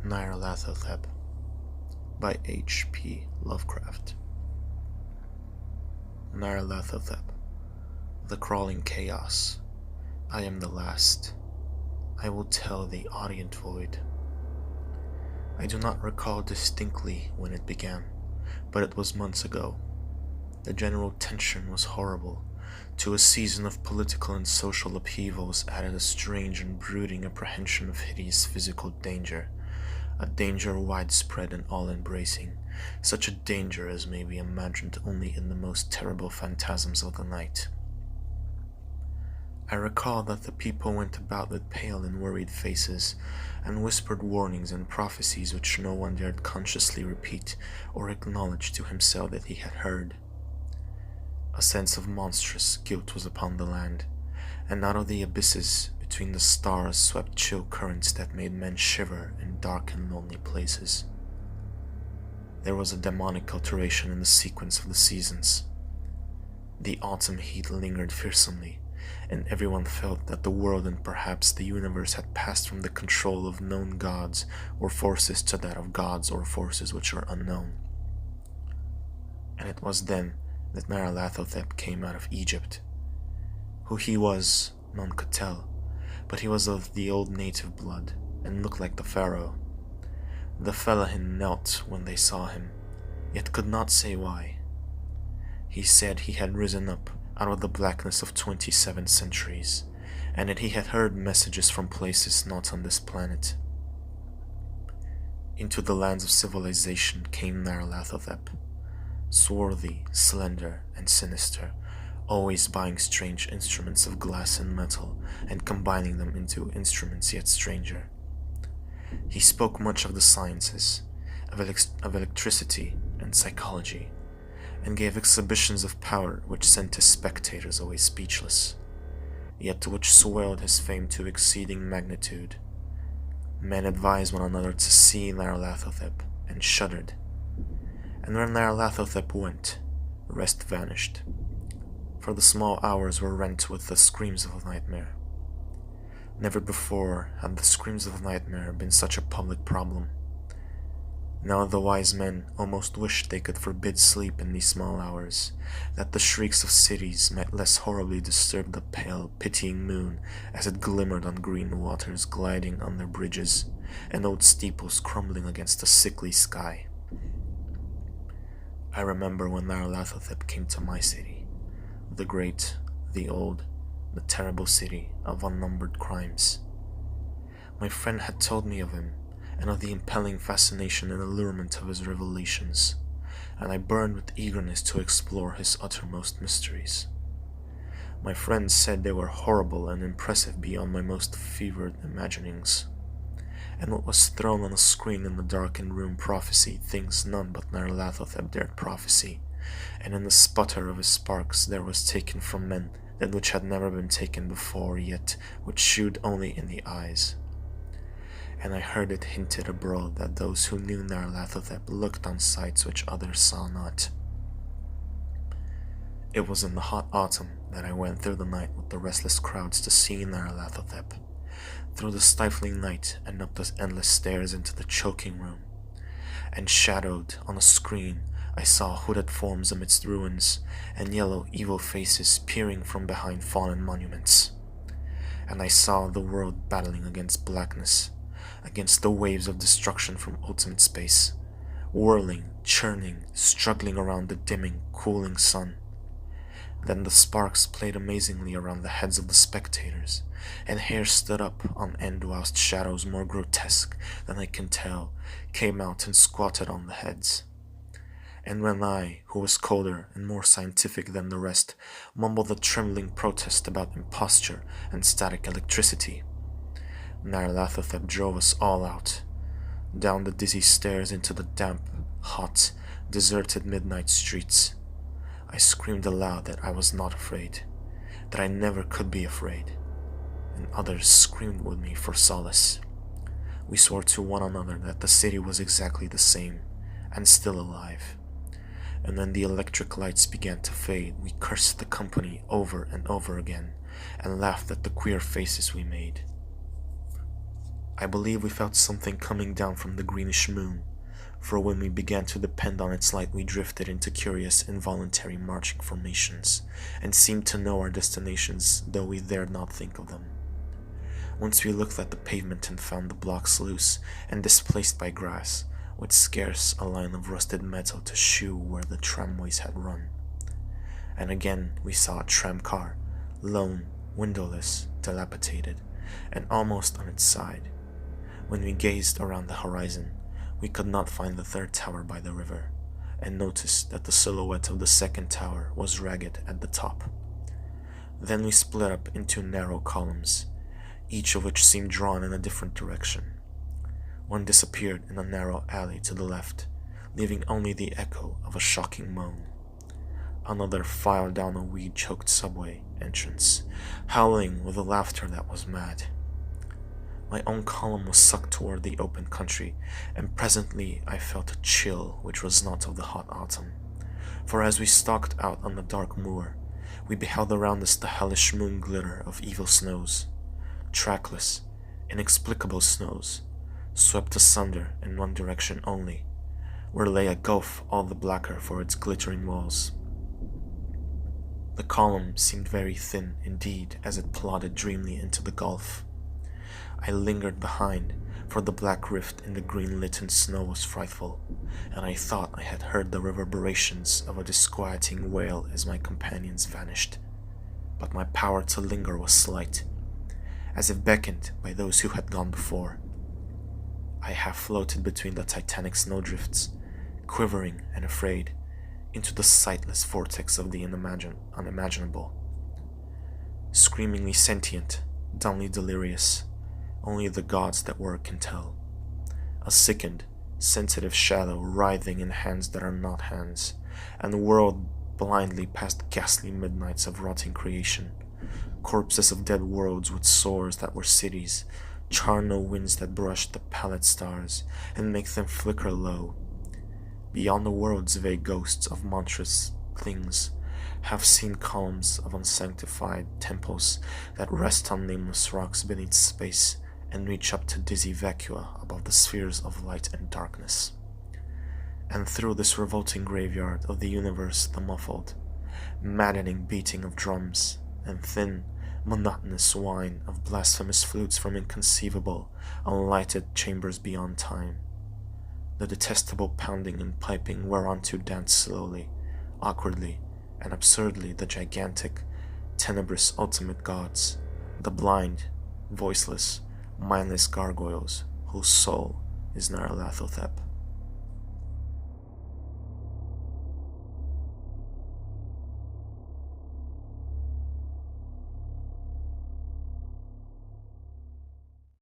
Nyarlathotep by H.P Lovecraft. Nyarlathotep, the crawling chaos. I am the last. I will tell the audient void. I do not recall distinctly when it began, but it was months ago. The general tension was horrible. To a season of political and social upheavals added a strange and brooding apprehension of hideous physical danger, a danger widespread and all-embracing, such a danger as may be imagined only in the most terrible phantasms of the night. I recall that the people went about with pale and worried faces, and whispered warnings and prophecies which no one dared consciously repeat or acknowledge to himself that he had heard. A sense of monstrous guilt was upon the land, and out of the abysses between the stars swept chill currents that made men shiver in dark and lonely places. There was a demonic alteration in the sequence of the seasons. The autumn heat lingered fearsomely, and everyone felt that the world and perhaps the universe had passed from the control of known gods or forces to that of gods or forces which are unknown. And it was then that Nyarlathotep came out of Egypt. Who he was, none could tell, but he was of the old native blood, and looked like the pharaoh. The fellahin knelt when they saw him, yet could not say why. He said he had risen up out of the blackness of 27 centuries, and that he had heard messages from places not on this planet. Into the lands of civilization came Nyarlathotep, swarthy, slender, and sinister, always buying strange instruments of glass and metal and combining them into instruments yet stranger. He spoke much of the sciences, of electricity and psychology, and gave exhibitions of power which sent his spectators away speechless, yet which swelled his fame to exceeding magnitude. Men advised one another to see Nyarlathotep, and shuddered. And when Nyarlathotep went, rest vanished, for the small hours were rent with the screams of a nightmare. Never before had the screams of a nightmare been such a public problem. Now the wise men almost wished they could forbid sleep in these small hours, that the shrieks of cities might less horribly disturb the pale, pitying moon as it glimmered on green waters gliding under bridges, and old steeples crumbling against a sickly sky. I remember when Nyarlathotep came to my city, the great, the old, the terrible city of unnumbered crimes. My friend had told me of him, and of the impelling fascination and allurement of his revelations, and I burned with eagerness to explore his uttermost mysteries. My friend said they were horrible and impressive beyond my most fevered imaginings, and what was thrown on a screen in the darkened room prophesied things none but Nyarlathotep dared prophesy, and in the sputter of his sparks there was taken from men that which had never been taken before, yet which shewed only in the eyes. And I heard it hinted abroad that those who knew Nyarlathotep looked on sights which others saw not. It was in the hot autumn that I went through the night with the restless crowds to see Nyarlathotep, through the stifling night and up the endless stairs into the choking room, and shadowed on a screen I saw hooded forms amidst ruins, and yellow evil faces peering from behind fallen monuments, and I saw the world battling against blackness, against the waves of destruction from ultimate space, whirling, churning, struggling around the dimming, cooling sun. Then the sparks played amazingly around the heads of the spectators, and hair stood up on end whilst shadows more grotesque than I can tell came out and squatted on the heads. And when I, who was colder and more scientific than the rest, mumbled a trembling protest about imposture and static electricity, Nyarlathotep drove us all out, down the dizzy stairs into the damp, hot, deserted midnight streets. I screamed aloud that I was not afraid, that I never could be afraid, and others screamed with me for solace. We swore to one another that the city was exactly the same, and still alive. And when the electric lights began to fade, we cursed the company over and over again, and laughed at the queer faces we made. I believe we felt something coming down from the greenish moon, for when we began to depend on its light we drifted into curious involuntary marching formations, and seemed to know our destinations though we dared not think of them. Once we looked at the pavement and found the blocks loose and displaced by grass, with scarce a line of rusted metal to shew where the tramways had run. And again we saw a tram car, lone, windowless, dilapidated, and almost on its side. When we gazed around the horizon, we could not find the third tower by the river, and noticed that the silhouette of the second tower was ragged at the top. Then we split up into narrow columns, each of which seemed drawn in a different direction. One disappeared in a narrow alley to the left, leaving only the echo of a shocking moan. Another filed down a weed-choked subway entrance, howling with a laughter that was mad. My own column was sucked toward the open country, and presently I felt a chill which was not of the hot autumn. For as we stalked out on the dark moor, we beheld around us the hellish moon glitter of evil snows, trackless, inexplicable snows, swept asunder in one direction only, where lay a gulf all the blacker for its glittering walls. The column seemed very thin indeed as it plodded dreamily into the gulf. I lingered behind, for the black rift in the green-litten snow was frightful, and I thought I had heard the reverberations of a disquieting wail as my companions vanished. But my power to linger was slight, as if beckoned by those who had gone before. I half floated between the titanic snowdrifts, quivering and afraid, into the sightless vortex of the unimaginable. Screamingly sentient, dumbly delirious, only the gods that were can tell. A sickened, sensitive shadow writhing in hands that are not hands, and whirled blindly past ghastly midnights of rotting creation, corpses of dead worlds with sores that were cities, charnel winds that brushed the pallid stars and make them flicker low. Beyond the worlds vague ghosts of monstrous things, half-seen columns of unsanctified temples that rest on nameless rocks beneath space and reach up to dizzy vacua above the spheres of light and darkness. And through this revolting graveyard of the universe the muffled, maddening beating of drums and thin, monotonous whine of blasphemous flutes from inconceivable, unlighted chambers beyond time. The detestable pounding and piping whereunto danced slowly, awkwardly, and absurdly the gigantic, tenebrous ultimate gods, the blind, voiceless, mindless gargoyles whose soul is Nyarlathotep.